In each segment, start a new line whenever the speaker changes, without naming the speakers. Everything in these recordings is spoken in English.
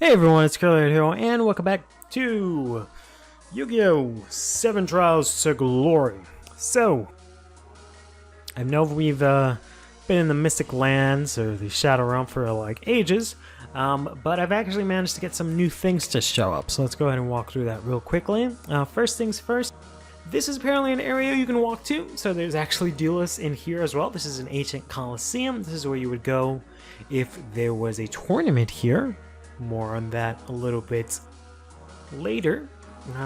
Hey everyone, it's CurlyHairedHero, and welcome back to Yu-Gi-Oh! 7 Trials to Glory. So, I know we've been in the Mystic Lands, or the Shadow Realm, for like ages, but I've actually managed to get some new things to show up, so let's go ahead and walk through that real quickly. First things first, this is apparently an area you can walk to, so there's actually duelists in here as well. This is an ancient Coliseum. This is where you would go if there was a tournament here. More on that a little bit later.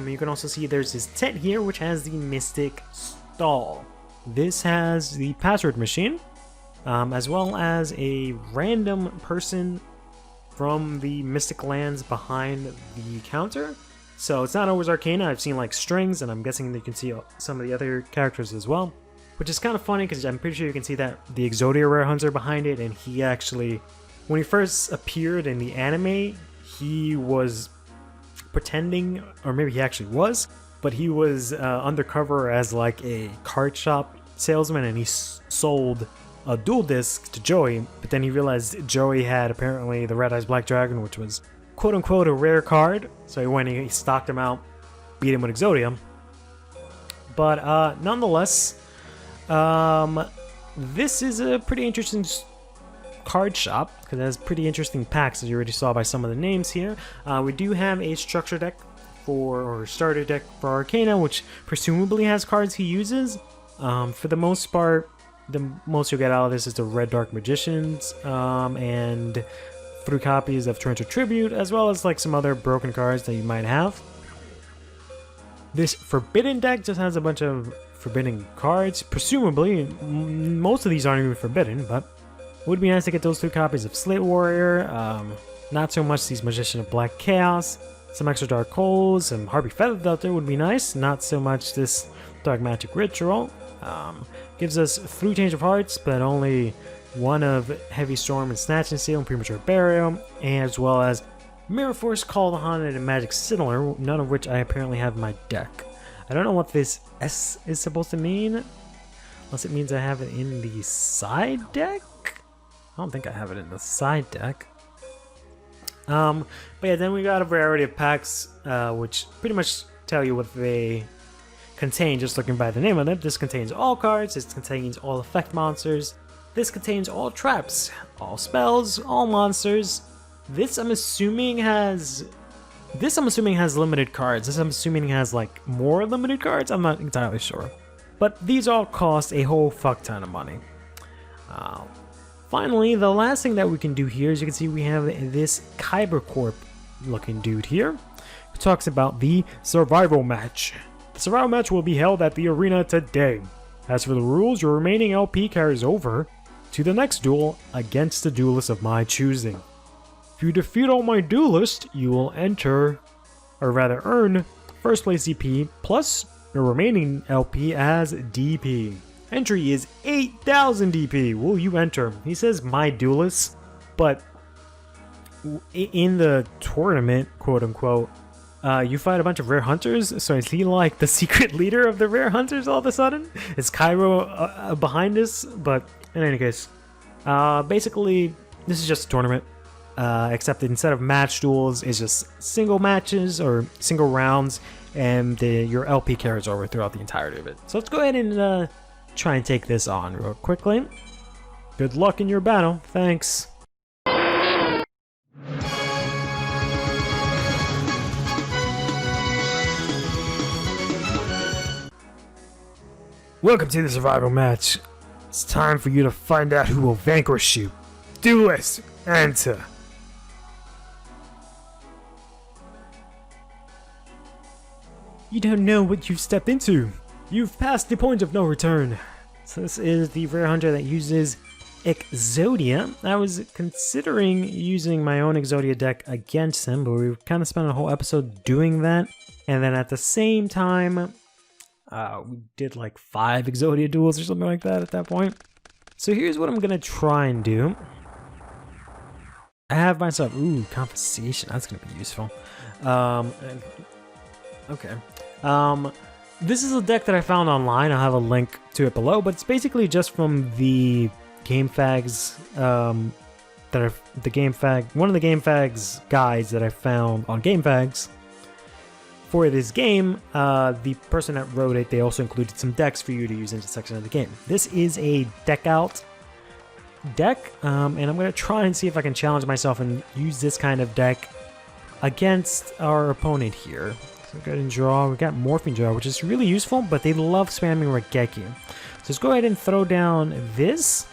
You can also see there's this tent here which has the Mystic Stall. This has the password machine, as well as a random person from the Mystic Lands behind the counter. So it's not always Arcana. I've seen like strings, and I'm guessing that you can see some of the other characters as well, which is kind of funny because I'm pretty sure you can see that the Exodia Rare Hunter behind it, and he actually, when he first appeared in the anime, he was pretending, or maybe he actually was, but he was undercover as like a card shop salesman, and he sold a duel disc to Joey, but then he realized Joey had apparently the Red Eyes Black Dragon, which was quote-unquote a rare card, so he went and he stocked him out, beat him with Exodia. But nonetheless, this is a pretty interesting card shop because it has pretty interesting packs, as you already saw by some of the names here. We do have a structure deck or starter deck for Arcana, which presumably has cards he uses. For the most part, the most you'll get out of this is the Red Dark Magicians and 3 copies of Torrential Tribute, as well as like some other broken cards that you might have. This Forbidden deck just has a bunch of forbidden cards. Presumably, most of these aren't even forbidden, but it would be nice to get those 2 copies of Slate Warrior. Not so much these Magician of Black Chaos. Some extra Dark Holes, some Harpy Feather Delta would be nice. Not so much this Dark Magic Ritual. Gives us 3 Change of Hearts, but only 1 of Heavy Storm and Snatch and Seal and Premature Burial, as well as Mirror Force, Call the Haunted, and Magic Signaler, none of which I apparently have in my deck. I don't know what this S is supposed to mean, unless it means I have it in the side deck? I don't think I have it in the side deck. But yeah, then we got a variety of packs, which pretty much tell you what they contain just looking by the name of them. This contains all cards, this contains all effect monsters, this contains all traps, all spells, all monsters. This I'm assuming has limited cards. This I'm assuming has like more limited cards. I'm not entirely sure. But these all cost a whole fuck ton of money. Finally, the last thing that we can do here is you can see we have this Kyber Corp looking dude here who talks about the survival match. The survival match will be held at the arena today. As for the rules, your remaining LP carries over to the next duel against the duelist of my choosing. If you defeat all my duelists, you will enter, or rather earn, first place DP plus your remaining LP as DP. Entry is 8,000 DP. Will you enter? He says my duelists, but in the tournament, quote unquote, you fight a bunch of rare hunters. So is he like the secret leader of the rare hunters all of a sudden? Is Cairo behind this? But in any case, basically this is just a tournament, except instead of match duels, it's just single matches or single rounds, and your LP carries over throughout the entirety of it. So let's go ahead and try and take this on real quickly. Good luck in your battle. Thanks. Welcome to the survival match. It's time for you to find out who will vanquish you. Duelist, enter. You don't know what you've stepped into. You've passed the point of no return. So this is the rare hunter that uses Exodia. I was considering using my own Exodia deck against him, but we kind of spent a whole episode doing that. And then at the same time, we did like 5 Exodia duels or something like that at that point. So here's what I'm going to try and do. I have myself, Confiscation, that's going to be useful. Okay. This is a deck that I found online. I'll have a link to it below, but it's basically just from the GameFAQs that one of the GameFAQs guides that I found on GameFAQs for this game, the person that wrote it, they also included some decks for you to use in the section of the game. This is a deck out deck, and I'm going to try and see if I can challenge myself and use this kind of deck against our opponent here. So go ahead and draw. We got Morphing Jar, which is really useful, but they love spamming Regeki. So let's go ahead and throw down this,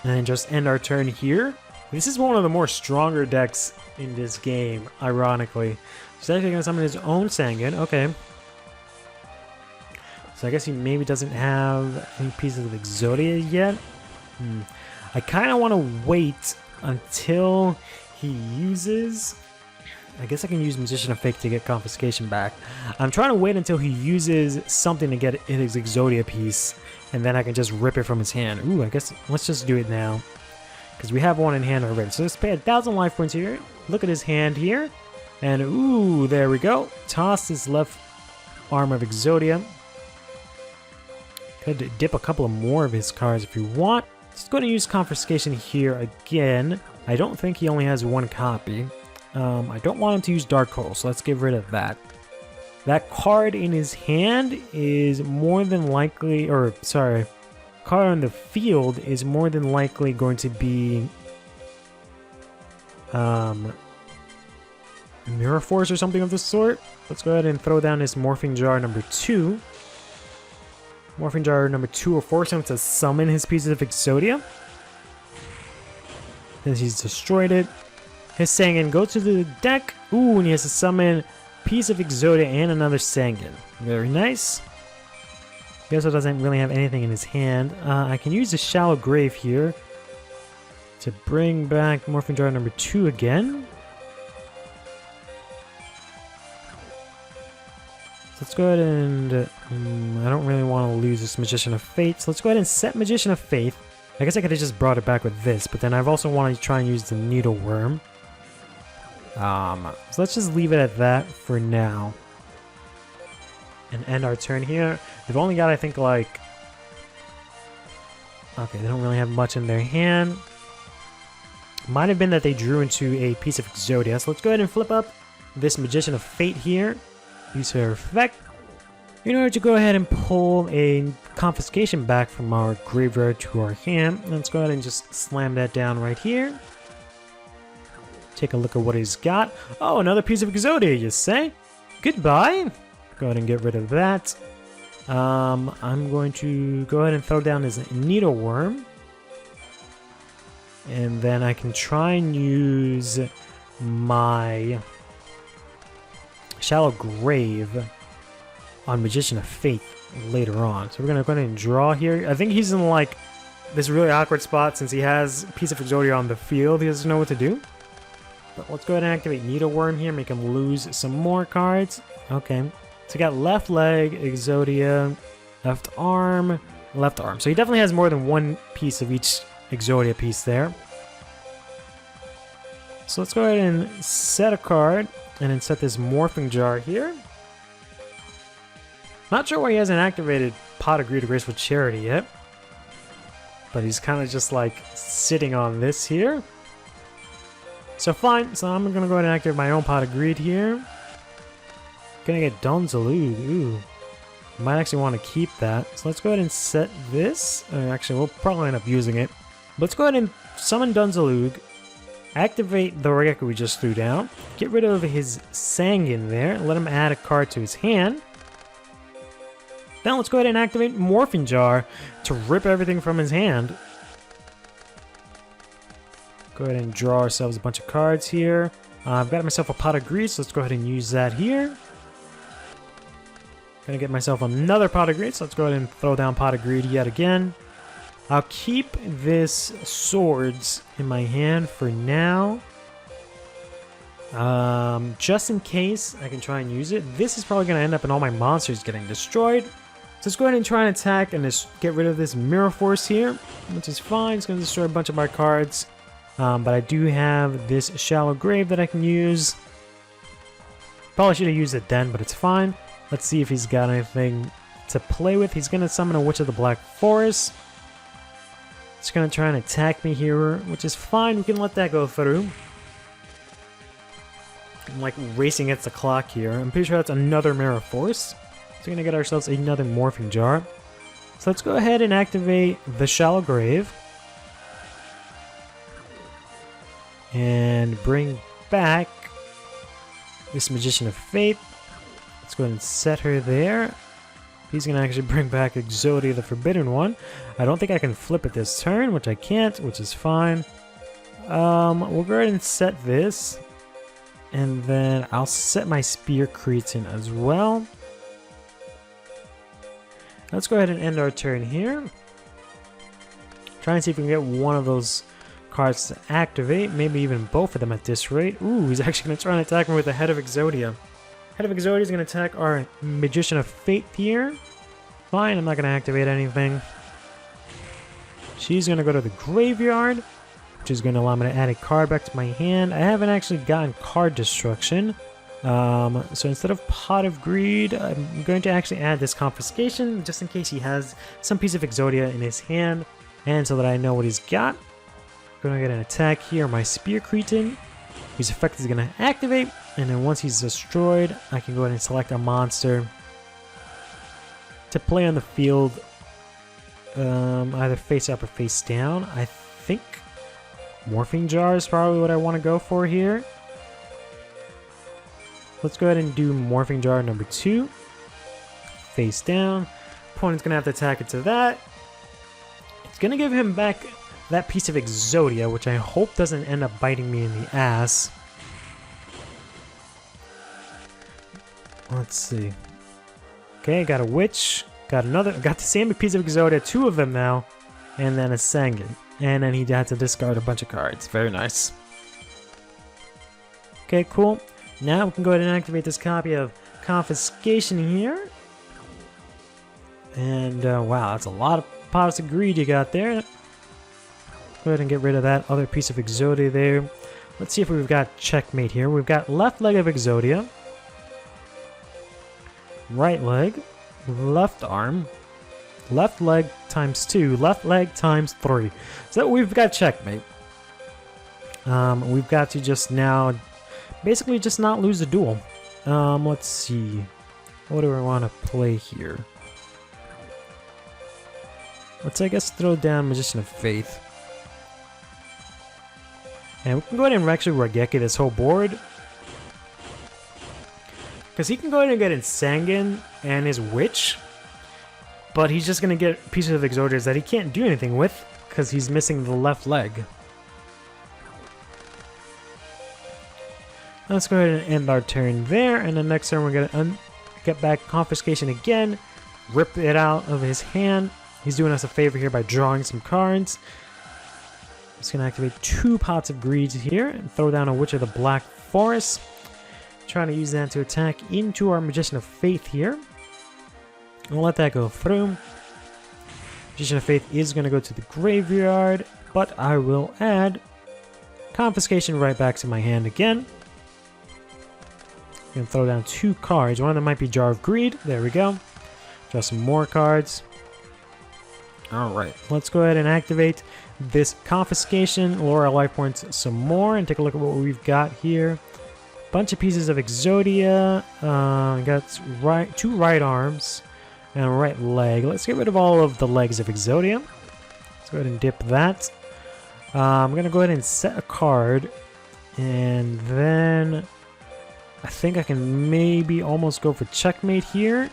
and just end our turn here. This is one of the more stronger decks in this game, ironically. So he's actually going to summon his own Sangan. Okay. So I guess he maybe doesn't have any pieces of Exodia yet. I kind of want to wait until he uses... I guess I can use Magician of Fake to get Confiscation back. I'm trying to wait until he uses something to get his Exodia piece, and then I can just rip it from his hand. Ooh, I guess let's just do it now, because we have one in hand already. So let's pay 1,000 life points here. Look at his hand here. And ooh, there we go. Toss his left arm of Exodia. Could dip a couple of more of his cards if you want. Let's go ahead and use Confiscation here again. I don't think he only has one copy. I don't want him to use Dark Hole, so let's get rid of that. That card in his hand is more than likely, or sorry, card on the field is more than likely going to be Mirror Force or something of the sort. Let's go ahead and throw down this Morphing Jar number 2. Morphing Jar number 2 will force him to summon his pieces of Exodia. Since he's destroyed it. His Sangan goes to the deck. Ooh, and he has to summon piece of Exodia and another Sangan. Very nice. He also doesn't really have anything in his hand. I can use the Shallow Grave here to bring back Morphing Jar number 2 again. So let's go ahead and... I don't really want to lose this Magician of Fate, so let's go ahead and set Magician of Faith. I guess I could have just brought it back with this, but then I've also wanted to try and use the Needle Worm. So let's just leave it at that for now. And end our turn here. They've only got, I think, like... Okay, they don't really have much in their hand. Might have been that they drew into a piece of Exodia. So let's go ahead and flip up this Magician of Fate here. Use her effect in order to go ahead and pull a Confiscation back from our graveyard to our hand. Let's go ahead and just slam that down right here. Take a look at what he's got. Oh, another piece of Exodia, you say? Goodbye. Go ahead and get rid of that. I'm going to go ahead and throw down his Needle Worm. And then I can try and use my Shallow Grave on Magician of Faith later on. So we're going to go ahead and draw here. I think he's in like this really awkward spot since he has a piece of Exodia on the field. He doesn't know what to do. But let's go ahead and activate Needle Worm here, make him lose some more cards. Okay. So we got left leg, Exodia, left arm, left arm. So he definitely has more than one piece of each Exodia piece there. So let's go ahead and set a card and then set this Morphing Jar here. Not sure why he hasn't activated Pot of Greed or Graceful Charity yet. But he's kind of just like sitting on this here. So fine, so I'm gonna go ahead and activate my own Pot of Greed here. Gonna get Donzalud, ooh. Might actually want to keep that. So let's go ahead and set this. Actually, we'll probably end up using it. Let's go ahead and summon Donzalud. Activate the Regeki we just threw down. Get rid of his Sangan there. Let him add a card to his hand. Then let's go ahead and activate Morphing Jar to rip everything from his hand. Go ahead and draw ourselves a bunch of cards here. I've got myself a Pot of Greed, so let's go ahead and use that here. Gonna get myself another Pot of Greed, so let's go ahead and throw down Pot of Greed yet again. I'll keep this Swords in my hand for now. Just in case I can try and use it. This is probably gonna end up in all my monsters getting destroyed. So let's go ahead and try and attack and just get rid of this Mirror Force here, which is fine. It's gonna destroy a bunch of my cards. But I do have this Shallow Grave that I can use. Probably should have used it then, but it's fine. Let's see if he's got anything to play with. He's going to summon a Witch of the Black Forest. It's gonna try and attack me here, which is fine. We can let that go through. I'm like racing against the clock here. I'm pretty sure that's another Mirror Force. So we're gonna get ourselves another Morphing Jar. So let's go ahead and activate the Shallow Grave. And bring back this Magician of Fate. Let's go ahead and set her there. He's going to actually bring back Exodia, the Forbidden One. I don't think I can flip it this turn, which I can't, which is fine. We'll go ahead and set this. And then I'll set my Spear Cretin as well. Let's go ahead and end our turn here. Try and see if we can get one of those cards to activate. Maybe even both of them at this rate. Ooh, he's actually going to try and attack me with the Head of Exodia. Head of Exodia is going to attack our Magician of Fate here. Fine, I'm not going to activate anything. She's going to go to the graveyard, which is going to allow me to add a card back to my hand. I haven't actually gotten card destruction. So instead of Pot of Greed, I'm going to actually add this Confiscation, just in case he has some piece of Exodia in his hand, and so that I know what he's got. I'm going to get an attack here. My Spear Cretin, whose effect is going to activate. And then once he's destroyed, I can go ahead and select a monster to play on the field, either face up or face down. I think Morphing Jar is probably what I want to go for here. Let's go ahead and do Morphing Jar number 2. Face down. Opponent's going to have to attack into that. It's going to give him back that piece of Exodia, which I hope doesn't end up biting me in the ass. Let's see. Okay, got a Witch. Got another. Got the same piece of Exodia, 2 of them now. And then a Sangan. And then he had to discard a bunch of cards. Very nice. Okay, cool. Now we can go ahead and activate this copy of Confiscation here. And wow, that's a lot of Pots of Greed you got there. Go ahead and get rid of that other piece of Exodia there. Let's see if we've got checkmate here. We've got left leg of Exodia. Right leg, left arm, left leg times 2, left leg times 3. So we've got checkmate. We've got to just now, basically just not lose the duel. Let's see. What do I want to play here? Let's, I guess, throw down Magician of Faith. And we can go ahead and actually Raigeki this whole board. Because he can go ahead and get in Sangan and his Witch, but he's just going to get pieces of Exodias that he can't do anything with because he's missing the left leg. Let's go ahead and end our turn there, and then next turn we're going to get back Confiscation again, rip it out of his hand. He's doing us a favor here by drawing some cards. He's going to activate 2 Pots of Greed here and throw down a Witch of the Black Forest. Trying to use that to attack into our Magician of Faith here. We'll let that go through. Magician of Faith is going to go to the graveyard, but I will add Confiscation right back to my hand again. I'm going to throw down 2 cards. One of them might be Jar of Greed. There we go. Draw some more cards. Alright, let's go ahead and activate this Confiscation, lower our life points some more, and take a look at what we've got here. Bunch of pieces of Exodia. Got 2 right arms and a right leg. Let's get rid of all of the legs of Exodia. Let's go ahead and dip that. I'm going to go ahead and set a card. And then I think I can maybe almost go for checkmate here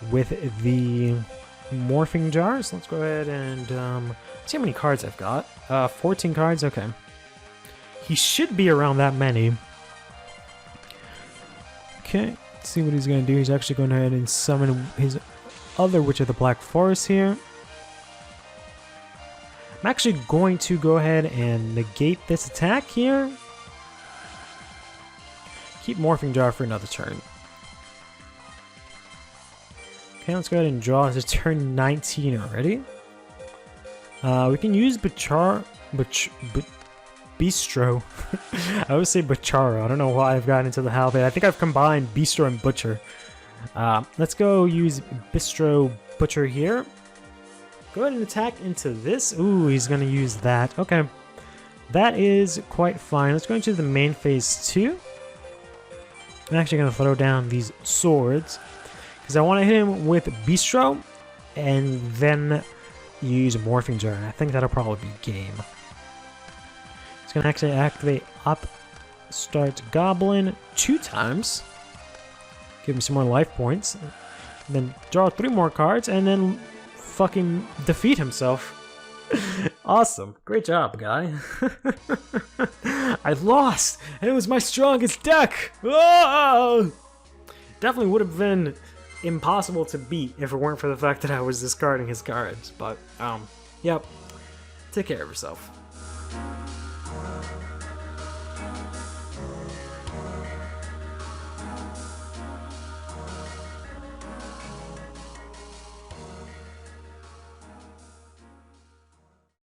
with the Morphing Jars. Let's go ahead and see how many cards I've got. 14 cards. Okay. He should be around that many. Okay, let's see what he's going to do. He's actually going ahead and summon his other Witch of the Black Forest here. I'm actually going to go ahead and negate this attack here. Keep Morphing Jar for another turn. Okay, let's go ahead and draw. It's turn 19 already. We can use Bistro. I always say Bachara. I don't know why I've gotten into the habit. I think I've combined Bistro and Butcher. Let's go use Bistro Butcher here. Go ahead and attack into this. Ooh, he's gonna use that. Okay. That is quite fine. Let's go into the main phase 2. I'm actually gonna throw down these swords because I want to hit him with Bistro and then use Morphing Jar. I think that'll probably be game. It's gonna actually activate Upstart Goblin 2 times. Give him some more life points. Then draw 3 more cards and then fucking defeat himself. Awesome. Great job, guy. I lost, and it was my strongest deck. Oh! Definitely would have been impossible to beat if it weren't for the fact that I was discarding his cards. But, yep. Take care of yourself.